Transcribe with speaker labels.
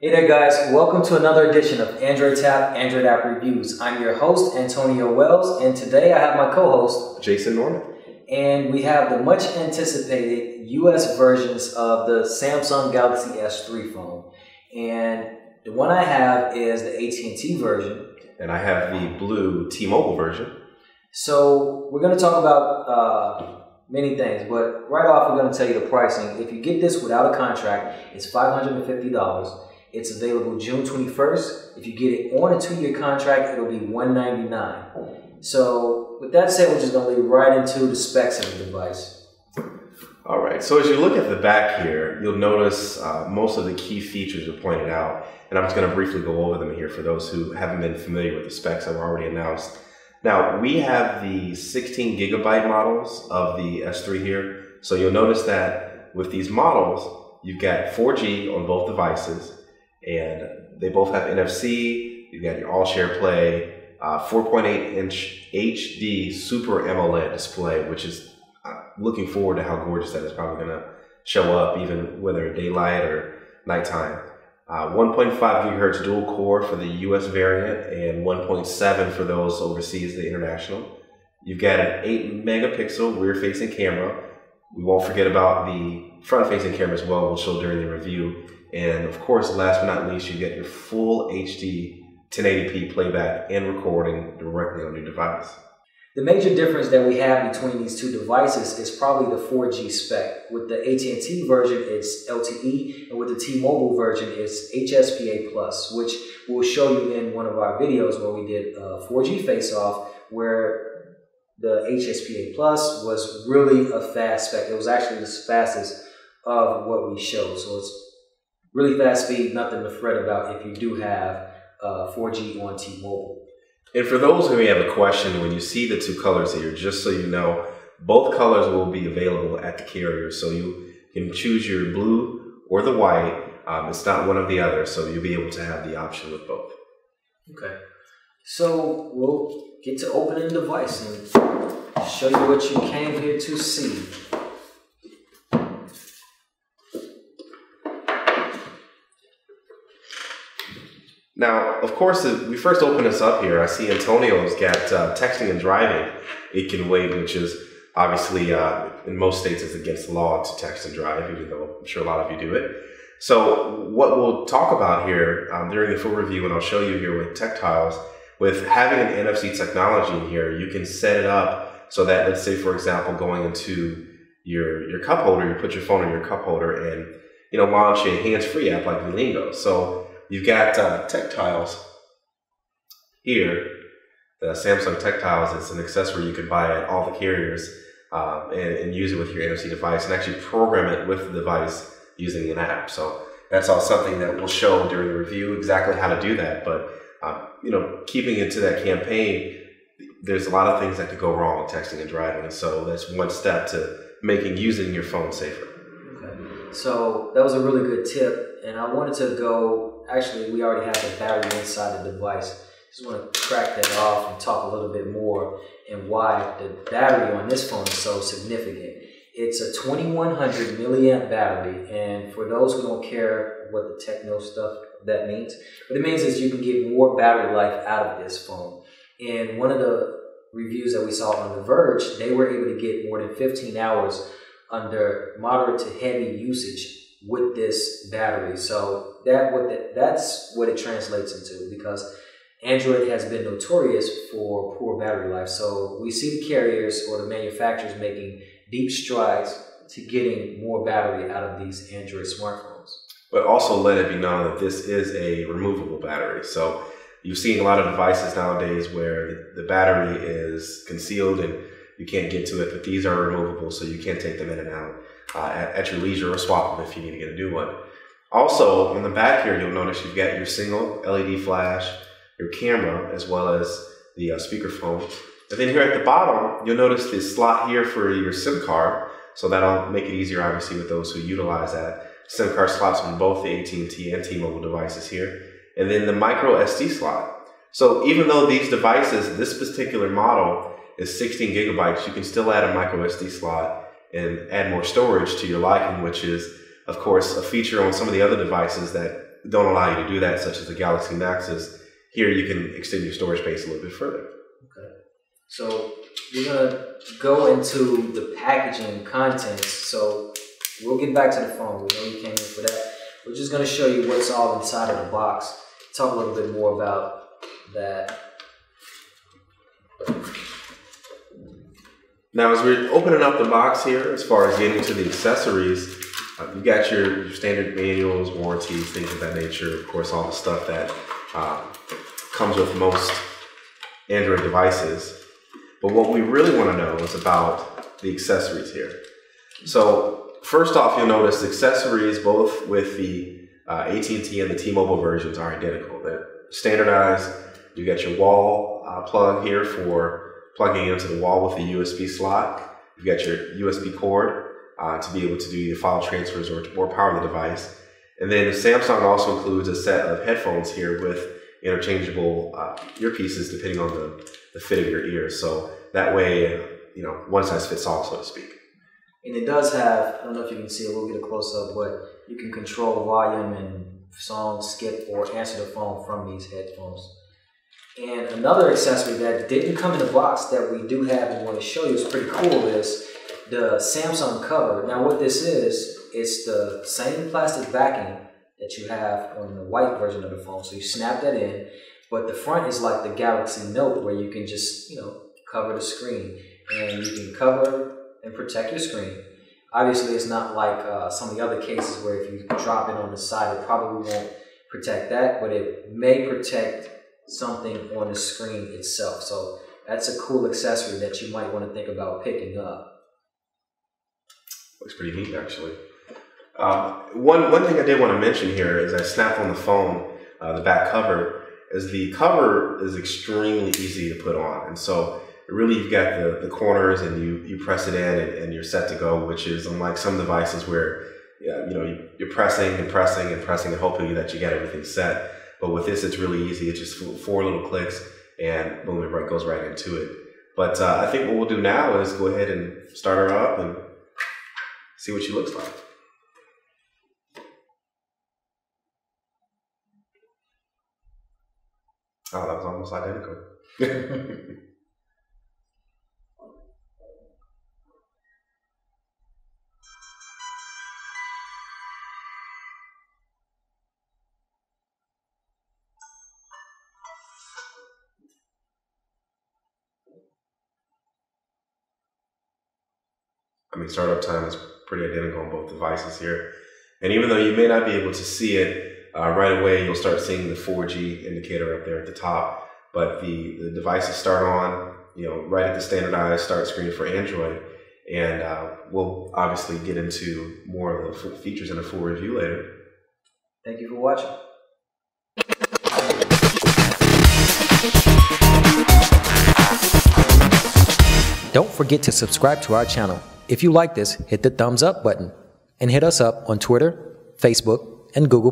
Speaker 1: Hey there guys, welcome to another edition of Android Tap Android App Reviews. I'm your host, Antonio Wells, and today I have my co-host,
Speaker 2: Jason Norment.
Speaker 1: And we have the much anticipated US versions of the Samsung Galaxy S3 phone. And the one I have is the AT&T version.
Speaker 2: And I have the blue T-Mobile version.
Speaker 1: So we're going to talk about many things, but right off we're going to tell you the pricing. If you get this without a contract, it's $550. It's available June 21st. If you get it on a 2-year contract, it'll be $199. So with that said, we're just going to lead right into the specs of the device.
Speaker 2: All right, so as you look at the back here, you'll notice most of the key features are pointed out, and I'm just going to briefly go over them here for those who haven't been familiar with the specs that were already announced. Now, we have the 16 gigabyte models of the S3 here, so you'll notice that with these models, you've got 4G on both devices, and they both have NFC. You've got your all-share play, 4.8-inch HD Super AMOLED display, which is looking forward to how gorgeous that is probably going to show up, even whether daylight or nighttime. 1.5 gigahertz dual core for the US variant and 1.7 for those overseas, the international. You've got an 8 megapixel rear-facing camera. We won't forget about the front-facing camera as well. We'll show during the review. And of course, last but not least, you get your full HD 1080p playback and recording directly on your device.
Speaker 1: The major difference that we have between these two devices is probably the 4G spec. With the AT&T version, it's LTE, and with the T-Mobile version, it's HSPA+, which we'll show you in one of our videos where we did a 4G face-off, where the HSPA+ was really a fast spec. It was actually the fastest of what we showed. So it's really fast speed, nothing to fret about if you do have 4G on T-Mobile.
Speaker 2: And for those who may have a question, when you see the two colors here, just so you know, both colors will be available at the carrier. So you can choose your blue or the white. It's not one or the other, so you'll be able to have the option with both.
Speaker 1: Okay. So we'll get to opening the device and show you what you came here to see.
Speaker 2: Now, of course, we first open this up here. I see Antonio's got texting and driving. It can wait, which is obviously in most states it's against the law to text and drive, even though I'm sure a lot of you do it. So what we'll talk about here during the full review, and I'll show you here with Tactiles, with having an NFC technology in here, you can set it up so that, let's say, for example, going into your cup holder, you put your phone in your cup holder and launch a hands-free app like Lingo. So you've got Tactiles here. The Samsung Tactiles is an accessory you can buy at all the carriers and use it with your NFC device and actually program it with the device using an app. So that's all something that we'll show during the review, exactly how to do that. But keeping it to that campaign, there's a lot of things that could go wrong with texting and driving. And so that's one step to making using your phone safer.
Speaker 1: Okay. So that was a really good tip. And I wanted to go, actually, we already have the battery inside the device. Just want to crack that off and talk a little bit more and why the battery on this phone is so significant. It's a 2100 milliamp battery, and for those who don't care what the techno stuff that means, what it means is you can get more battery life out of this phone. In one of the reviews that we saw on The Verge, they were able to get more than 15 hours under moderate to heavy usage with this battery. So that's what it translates into, because Android has been notorious for poor battery life. So we see the carriers or the manufacturers making deep strides to getting more battery out of these Android smartphones.
Speaker 2: But also let it be known that this is a removable battery. So you've seen a lot of devices nowadays where the battery is concealed and you can't get to it, but these are removable, so you can take them in and out at your leisure or swap them if you need to get a new one. Also, on the back here, you'll notice you've got your single LED flash, your camera, as well as the speakerphone. And then here at the bottom, you'll notice this slot here for your SIM card. So that'll make it easier, obviously, with those who utilize that. SIM card slots on both the AT&T and T-Mobile devices here. And then the micro SD slot. So even though these devices, this particular model is 16 gigabytes, you can still add a micro SD slot and add more storage to your liking, which is, of course, a feature on some of the other devices that don't allow you to do that, such as the Galaxy Nexus, here you can extend your storage space a little bit further.
Speaker 1: Okay. So we're going to go into the packaging and contents. So we'll get back to the phone. We know you came in for that. We're just going to show you what's all inside of the box. Talk a little bit more about that.
Speaker 2: Now, as we're opening up the box here, as far as getting to the accessories, you got your standard manuals, warranties, things of that nature. Of course, all the stuff that comes with most Android devices. But what we really want to know is about the accessories here. So first off, you'll notice accessories both with the AT&T and the T-Mobile versions are identical. They're standardized. You got your wall plug here for plugging into the wall with a USB slot. You've got your USB cord to be able to do either file transfers or power the device. And then Samsung also includes a set of headphones here with interchangeable earpieces depending on the fit of your ears. So that way, you know, one size fits all, so to speak.
Speaker 1: And it does have, I don't know if you can see it, we'll get a close up, but you can control volume and song skip or answer the phone from these headphones. And another accessory that didn't come in the box that we do have and want to show you is pretty cool is the Samsung cover. Now what this is, it's the same plastic backing that you have on the white version of the phone. So you snap that in, but the front is like the Galaxy Note where you can just, you know, cover the screen. And you can cover and protect your screen. Obviously, it's not like some of the other cases where if you drop it on the side, it probably won't protect that, but it may protect something on the screen itself. So that's a cool accessory that you might want to think about picking up.
Speaker 2: Looks pretty neat, actually. One thing I did want to mention here is I snapped on the phone, the back cover, is the cover is extremely easy to put on. And so really you've got the corners and you press it in and you're set to go, which is unlike some devices where you know, you're pressing and pressing and pressing and hoping that you get everything set. But with this, it's really easy. It's just 4 little clicks and boom, it goes right into it. But I think what we'll do now is go ahead and start her up and see what she looks like. Oh, that was almost identical. I mean, startup time is pretty identical on both devices here. And even though you may not be able to see it right away, you'll start seeing the 4G indicator up there at the top. But the devices start on, you know, right at the standardized start screen for Android. And we'll obviously get into more of the features in a full review later.
Speaker 1: Thank you for watching. Don't forget to subscribe to our channel. If you like this, hit the thumbs up button and hit us up on Twitter, Facebook, and Google+.